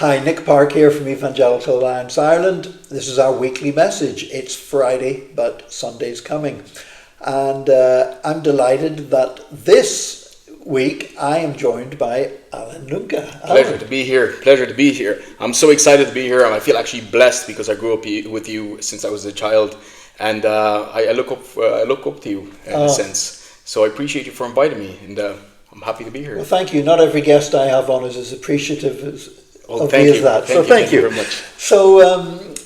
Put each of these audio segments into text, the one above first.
Hi, Nick Park here from Evangelical Alliance Ireland. This is our weekly message. It's Friday, but Sunday's coming. And I'm delighted that this week I am joined by Alin Lunca. Pleasure to be here. I'm so excited to be here, and I feel actually blessed because I grew up with you since I was a child, and I look up to you in a sense. So I appreciate you for inviting me, and I'm happy to be here. Well, thank you. Not every guest I have on is as appreciative as thank you. that. Thank you very much. So,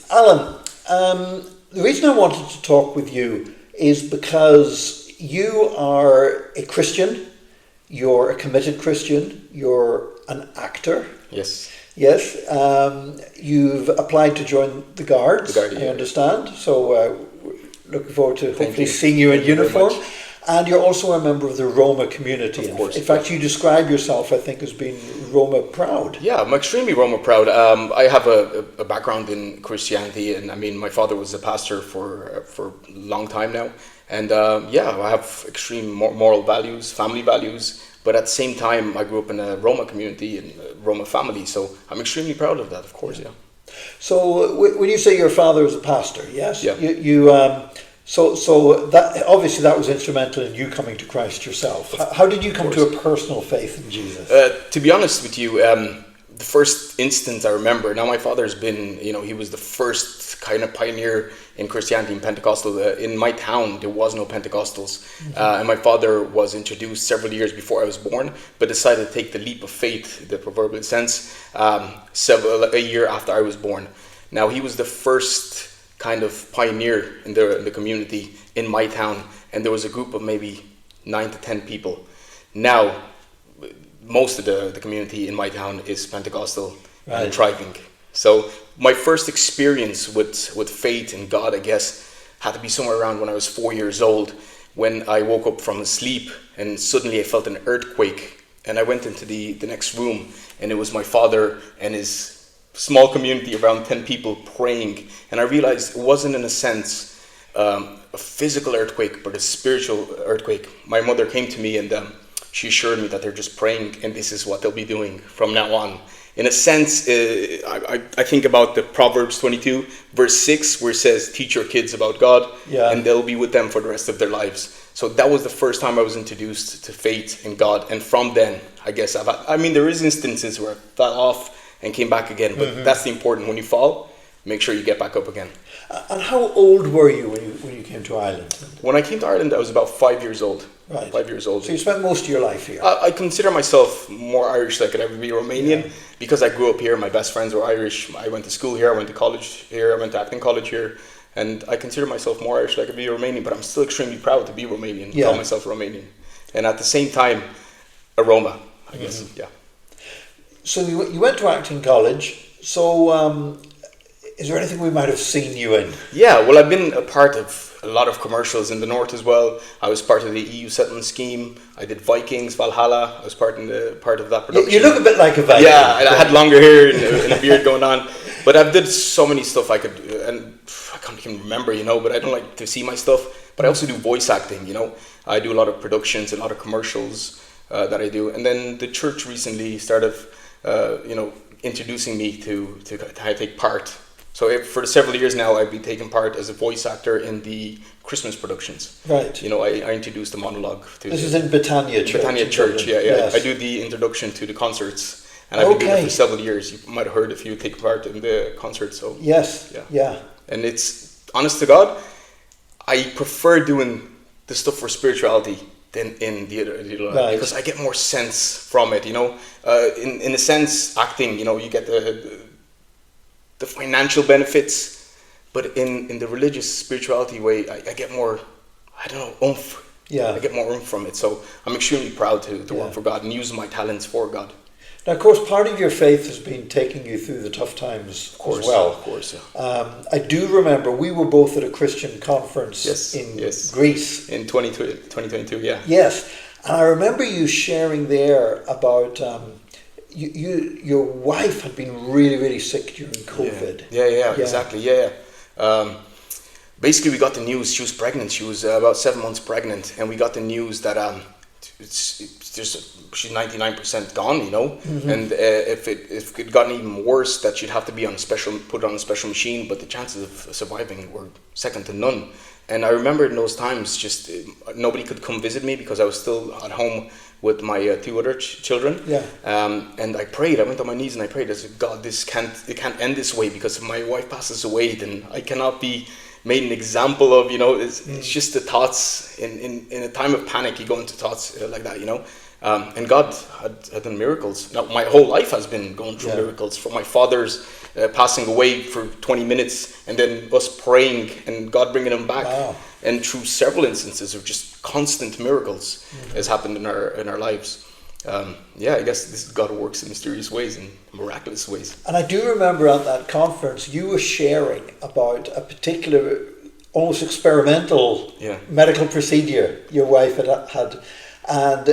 Alin, the reason I wanted to talk with you is because you are a Christian, you're a committed Christian, you're an actor. Yes. Yes. You've applied to join the Guards, I understand. So, looking forward to hopefully seeing you in uniform. And you're also a member of the Roma community. Of course. In fact, you describe yourself, I think, as being Roma proud. Yeah, I'm extremely Roma proud. I have a background in Christianity, and I mean, my father was a pastor for a long time now. And I have extreme moral values, family values. But at the same time, I grew up in a Roma community and a Roma family. So I'm extremely proud of that, of course, yeah. So when you say your father was a pastor, yes? Yeah. So that obviously that was instrumental in you coming to Christ yourself. How did you come to a personal faith in Jesus? To be honest with you, the first instance I remember, now my father's been, he was the first kind of pioneer in Christianity and Pentecostal. In my town, there was no Pentecostals. And my father was introduced several years before I was born, but decided to take the leap of faith, the proverbial sense, a year after I was born. Now, he was the first kind of pioneer in the community in my town, and there was a group of maybe 9 to 10 people. Now, most of the community in my town is Pentecostal and thriving. So my first experience with faith in God, I guess, had to be somewhere around when I was 4 years old, when I woke up from sleep and suddenly I felt an earthquake, and I went into the next room, and it was my father and his small community, around 10 people praying, and I realized it wasn't in a sense a physical earthquake, but a spiritual earthquake. My mother came to me and she assured me that they're just praying, and this is what they'll be doing from now on. In a sense, I think about the Proverbs 22 verse 6, where it says, teach your kids about God, and they'll be with them for the rest of their lives. So that was the first time I was introduced to faith in God, and from then, I guess there is instances where I fell off and came back again, but that's the important. When you fall, make sure you get back up again. And how old were you when you came to Ireland? When I came to Ireland, I was about 5 years old. Right. 5 years old. So you spent most of your life here. I consider myself more Irish than I could ever be Romanian, because I grew up here. My best friends were Irish. I went to school here. I went to college here. I went to acting college here. And I consider myself more Irish than I could be Romanian, but I'm still extremely proud to be Romanian. Call myself Romanian. And at the same time, a Roma, I guess. Yeah. So you went to acting college. So is there anything we might have seen you in? Yeah, well, I've been a part of a lot of commercials in the north as well. I was part of the EU settlement scheme. I did Vikings, Valhalla. I was part of that production. You look a bit like a Viking. Yeah, I had longer hair and a beard going on. But I've did so many stuff I could, and I can't even remember, but I don't like to see my stuff. But I also do voice acting, I do a lot of productions, a lot of commercials that I do. And then the church recently started introducing me to take part. So for several years now, I've been taking part as a voice actor in the Christmas productions. Right. I introduced the monologue. This is in Britannia Church. Britannia Church, yeah. Yes. I do the introduction to the concerts, and I've been doing it for several years. You might have heard if you take part in the concerts. So yes, yeah. And it's, honest to God, I prefer doing the stuff for spirituality than in the other because I get more sense from it. In a sense, acting, you get the financial benefits, but in the religious spirituality way, I get more, oomph. Yeah. I get more oomph from it. So I'm extremely proud to work for God and use my talents for God. Now, of course, part of your faith has been taking you through the tough times as well. Of course, yeah. I do remember we were both at a Christian conference in Greece. In 2022, yeah. Yes. And I remember you sharing there about your wife had been really, really sick during COVID. Yeah, exactly, yeah. Basically, we got the news she was pregnant. She was about 7 months pregnant, and we got the news that she's 99% gone, you know. And if it gotten even worse, that she'd have to be put on a special machine, but the chances of surviving were second to none. And I remember in those times, just nobody could come visit me because I was still at home with my two other children. Yeah. And I prayed. I went on my knees and I prayed. I said, God, it can't end this way, because if my wife passes away, then I cannot be made an example of, you know. It's just the thoughts. In a time of panic, you go into thoughts like that, you know. And God had done miracles. Now, my whole life has been going through miracles, from my father's passing away for 20 minutes, and then us praying and God bringing him back. Wow. And through several instances of just constant miracles has happened in our lives. I guess this God works in mysterious ways and miraculous ways. And I do remember at that conference you were sharing about a particular, almost experimental medical procedure your wife had, and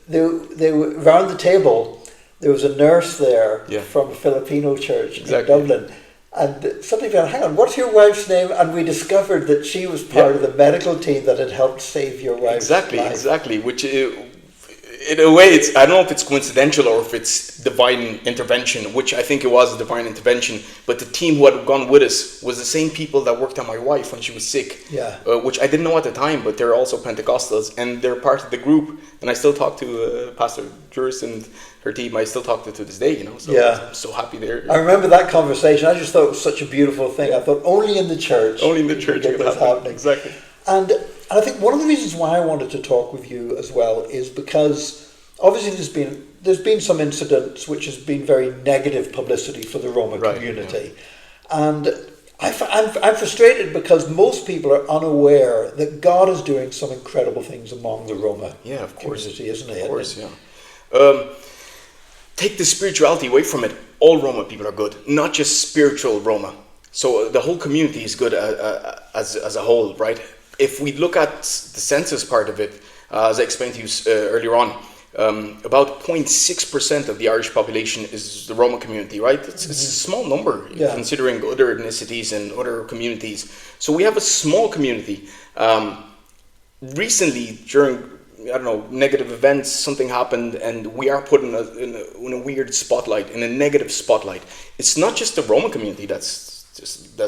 they were around the table. There was a nurse there from a Filipino church in Dublin. And somebody went, hang on, what's your wife's name? And we discovered that she was part of the medical team that had helped save your wife's life. Exactly. Which, in a way, I don't know if it's coincidental or if it's divine intervention, which I think it was a divine intervention. But the team who had gone with us was the same people that worked on my wife when she was sick. Which I didn't know at the time, but they're also Pentecostals, and they're part of the group. And I still talk to Pastor Juris and her team. I still talk to this day, you know. So I'm so happy there. I remember that conversation. I just thought it was such a beautiful thing. I thought only in the church. Only in the church it was happening. Exactly. And I think one of the reasons why I wanted to talk with you as well is because obviously there's been some incidents which has been very negative publicity for the Roma community, and I'm frustrated because most people are unaware that God is doing some incredible things among the Roma community, isn't it? Of course, take the spirituality away from it. All Roma people are good, not just spiritual Roma. So the whole community is good as a whole, right? If we look at the census part of it, as I explained to you earlier on, about 0.6% of the Irish population is the Roma community, right? It's a small number considering other ethnicities and other communities. So we have a small community. Recently, during negative events, something happened, and we are put in a weird spotlight, in a negative spotlight. It's not just the Roma community that's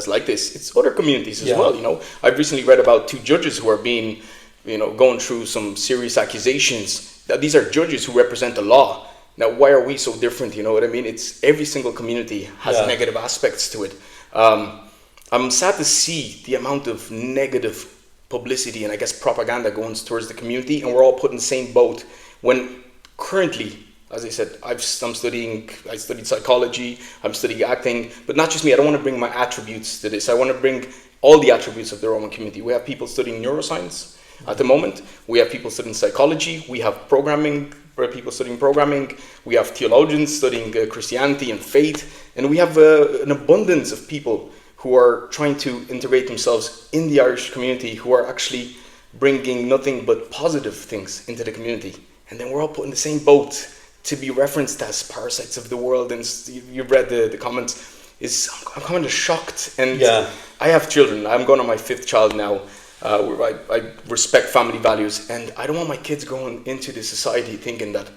like this. It's other communities as well. You know, I've recently read about 2 judges who are being, going through some serious accusations. That these are judges who represent the law. Now, why are we so different? You know what I mean? It's every single community has negative aspects to it. I'm sad to see the amount of negative publicity and I guess propaganda going towards the community, and we're all put in the same boat. When currently, as I said, I studied psychology, I'm studying acting, but not just me. I don't want to bring my attributes to this. I want to bring all the attributes of the Roman community. We have people studying neuroscience at the moment. We have people studying psychology. We have people studying programming. We have theologians studying Christianity and faith. And we have an abundance of people who are trying to integrate themselves in the Irish community, who are actually bringing nothing but positive things into the community. And then we're all put in the same boat to be referenced as parasites of the world. And you've read the comments. I'm kind of shocked. And I have children. I'm going on my 5th child now. I respect family values, and I don't want my kids going into this society thinking that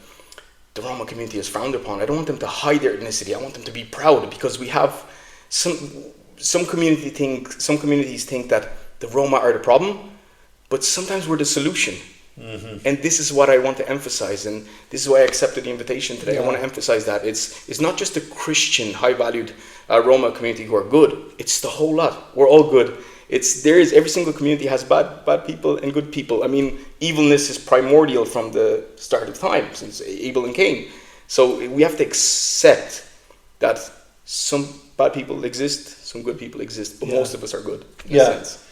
the Roma community is frowned upon. I don't want them to hide their ethnicity. I want them to be proud, because we have some communities think that the Roma are the problem, but sometimes we're the solution. And this is what I want to emphasize, and this is why I accepted the invitation today. I want to emphasize that it's not just the Christian, high-valued Roma community who are good. It's the whole lot. We're all good. Every single community has bad people and good people. I mean, evilness is primordial from the start of time, since Abel and Cain. So we have to accept that some bad people exist, some good people exist, but most of us are good in a sense.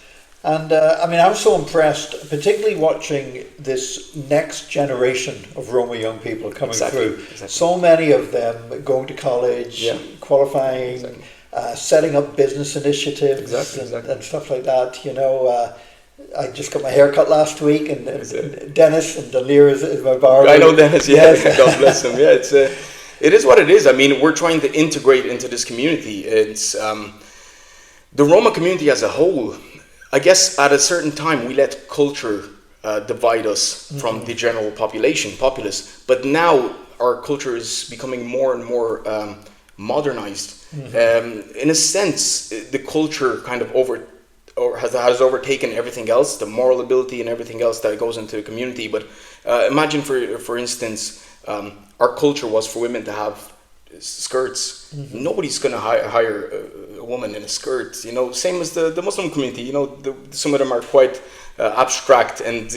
And I was so impressed, particularly watching this next generation of Roma young people coming through. Exactly. So many of them going to college, qualifying, setting up business initiatives and stuff like that. I just got my hair cut last week, and Dennis and Dalir is my barber. I know Dennis, God bless him. It is what it is. I mean, we're trying to integrate into this community. It's the Roma community as a whole. I guess at a certain time we let culture divide us from the general populace. But now our culture is becoming more and more modernized. In a sense, the culture kind of has overtaken everything else, the moral ability and everything else that goes into the community. But imagine, for instance, our culture was for women to have skirts. Nobody's going to hire a woman in a skirt. Same as the Muslim community. Some of them are quite abstract and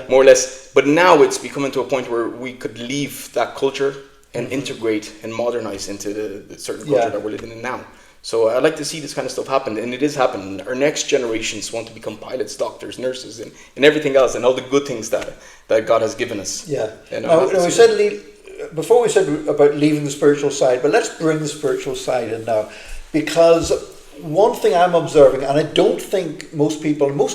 more or less. But now it's becoming to a point where we could leave that culture and integrate and modernize into the certain culture that we're living in now. So I'd like to see this kind of stuff happen, and it is happening. Our next generations want to become pilots, doctors, nurses, and everything else, and all the good things that God has given us. Yeah. Now we said before we said about leaving the spiritual side, but let's bring the spiritual side in now, because one thing I'm observing, and I don't think most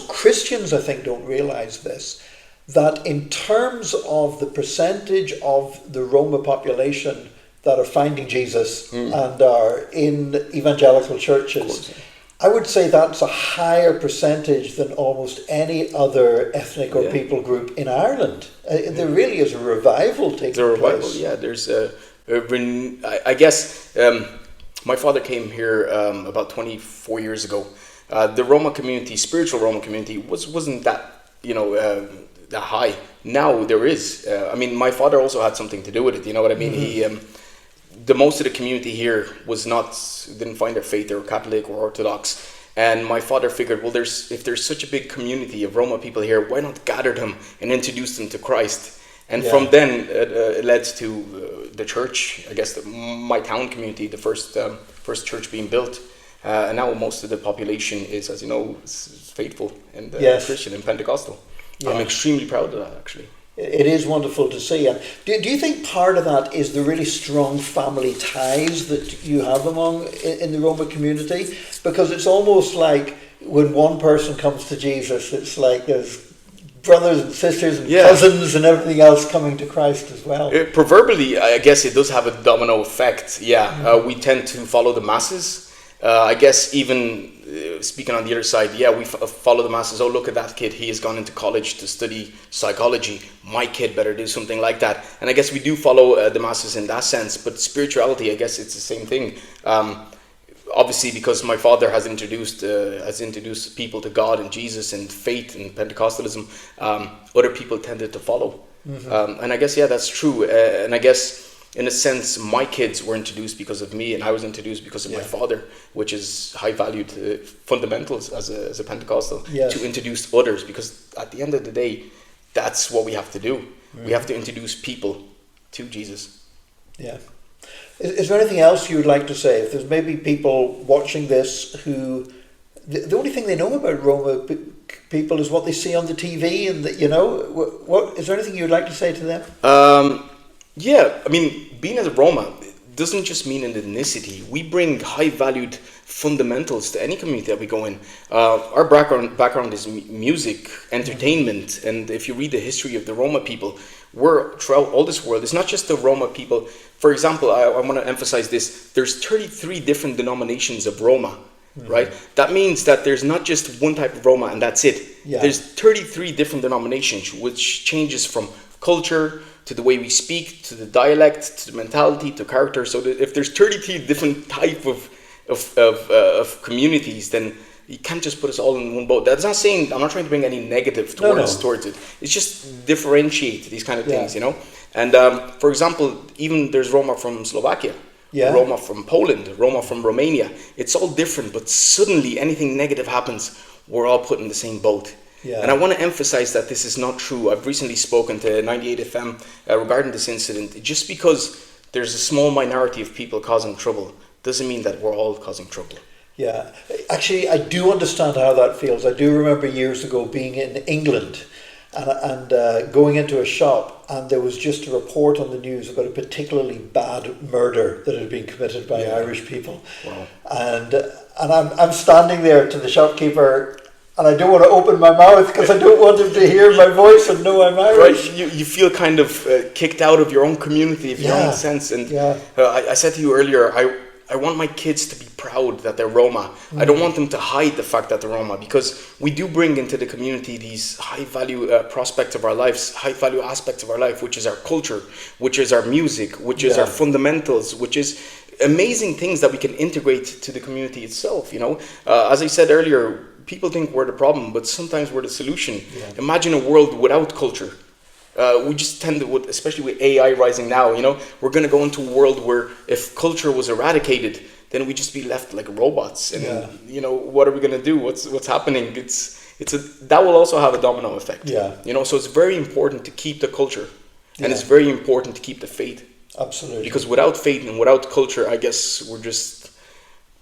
Christians, I think, don't realize this, that in terms of the percentage of the Roma population that are finding Jesus and are in evangelical churches, I would say that's a higher percentage than almost any other ethnic or people group in Ireland. There really is a revival taking place. There's a revival, yeah. There's I guess my father came here about 24 years ago. The Roma community, spiritual Roma community, wasn't that that high. Now there is. My father also had something to do with it. You know what I mean? He most of the community here didn't find their faith. They were Catholic or Orthodox, and my father figured, well, if there's such a big community of Roma people here, why not gather them and introduce them to Christ? And from then it led to the church. I guess my town community, the first church being built, and now most of the population is, as you know, is faithful and Christian and Pentecostal. Yeah. I'm extremely proud of that, actually. It is wonderful to see. And do you think part of that is the really strong family ties that you have in the Roma community? Because it's almost like when one person comes to Jesus, it's like there's brothers and sisters and cousins and everything else coming to Christ as well. Proverbially, I guess it does have a domino effect. We tend to follow the masses. I guess even speaking on the other side, we follow the masses. Oh, look at that kid. He has gone into college to study psychology. My kid better do something like that. And I guess we do follow the masses in that sense. But spirituality, I guess it's the same thing. Obviously, because my father has introduced people to God and Jesus and faith and Pentecostalism, other people tended to follow. And I guess, that's true. And I guess, in a sense, my kids were introduced because of me, and I was introduced because of my father, which is high-valued fundamentals as a Pentecostal, to introduce others, because at the end of the day, that's what we have to do. We have to introduce people to Jesus. Yeah. Is there anything else you would like to say? If there's maybe people watching this who, the only thing they know about Roma people is what they see on the TV, and what is there anything you would like to say to them? Being as a Roma doesn't just mean an ethnicity. We bring high-valued fundamentals to any community that we go in. Our background is music, entertainment, and if you read the history of the Roma people, we're throughout all this world. It's not just the Roma people. For example, I want to emphasize this. There's 33 different denominations of Roma, right? That means that there's not just one type of Roma and that's it. Yeah. There's 33 different denominations, which changes from culture to the way we speak, to the dialect, to the mentality, to character. So that if there's 33 different type of communities, then you can't just put us all in one boat. That's not saying, I'm not trying to bring any negative towards it. It's just differentiate these kind of things, And for example, even there's Roma from Slovakia, Roma from Poland, Roma from Romania. It's all different, but suddenly anything negative happens, we're all put in the same boat. Yeah. And I want to emphasize that this is not true. I've recently spoken to 98 FM regarding this incident. Just because there's a small minority of people causing trouble doesn't mean that we're all causing trouble. Yeah, actually, I do understand how that feels. I do remember years ago being in England and going into a shop, and there was just a report on the news about a particularly bad murder that had been committed by Irish people. Wow. And I'm standing there to the shopkeeper, and I don't want to open my mouth because I don't want him to hear my voice and know I'm Irish. Right, you feel kind of kicked out of your own community, of your own sense. And I said to you earlier, I want my kids to be proud that they're Roma. I don't want them to hide the fact that they're Roma, because we do bring into the community these high value prospects of our lives, high value aspects of our life, which is our culture, which is our music, which is our fundamentals, which is amazing things that we can integrate to the community itself. As I said earlier, people think we're the problem, but sometimes we're the solution. Imagine a world without culture. We just tend to, especially with AI rising now, we're going to go into a world where if culture was eradicated, then we'd just be left like robots. And what are we going to do? What's happening? That will also have a domino effect. So it's very important to keep the culture, and it's very important to keep the faith. Absolutely. Because without faith and without culture, I guess we're just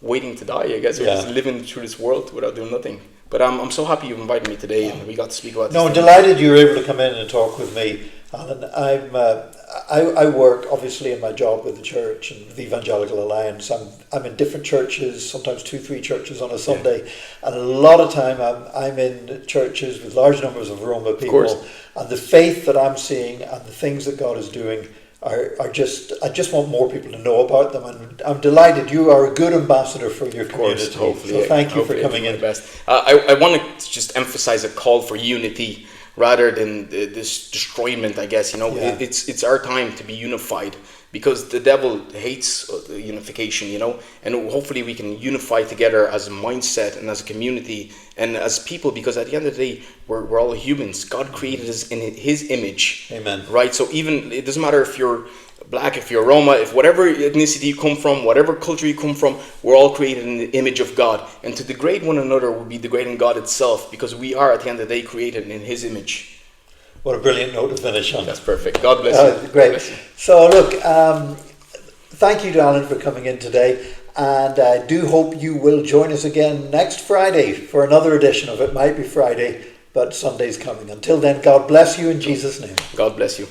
waiting to die. I guess we're just living through this world without doing nothing. But I'm so happy you invited me today, and we got to speak about this. No, I'm delighted you were able to come in and talk with me, Alan. I work obviously in my job with the church and the Evangelical Alliance. I'm in different churches, sometimes 2-3 churches on a Sunday, and a lot of time I'm in churches with large numbers of Roma people, and the faith that I'm seeing and the things that God is doing are just, I just want more people to know about them, and I'm delighted you are a good ambassador for your community. Hopefully, so thank you for coming in. I want to just emphasize a call for unity rather than this destroyment, I guess. It's our time to be unified, because the devil hates unification, and hopefully we can unify together as a mindset and as a community and as people, because at the end of the day, we're all humans. God created us in his image. Amen. Right? So even, it doesn't matter if you're black, if you're Roma, if whatever ethnicity you come from, whatever culture you come from, we're all created in the image of God. And to degrade one another would be degrading God itself, because we are, at the end of the day, created in his image. What a brilliant note to finish on. That's perfect. God bless you. Great. Bless you. So look, thank you to Alin for coming in today, and I do hope you will join us again next Friday for another edition of It Might Be Friday, but Sunday's coming. Until then, God bless you in Jesus' name. God bless you.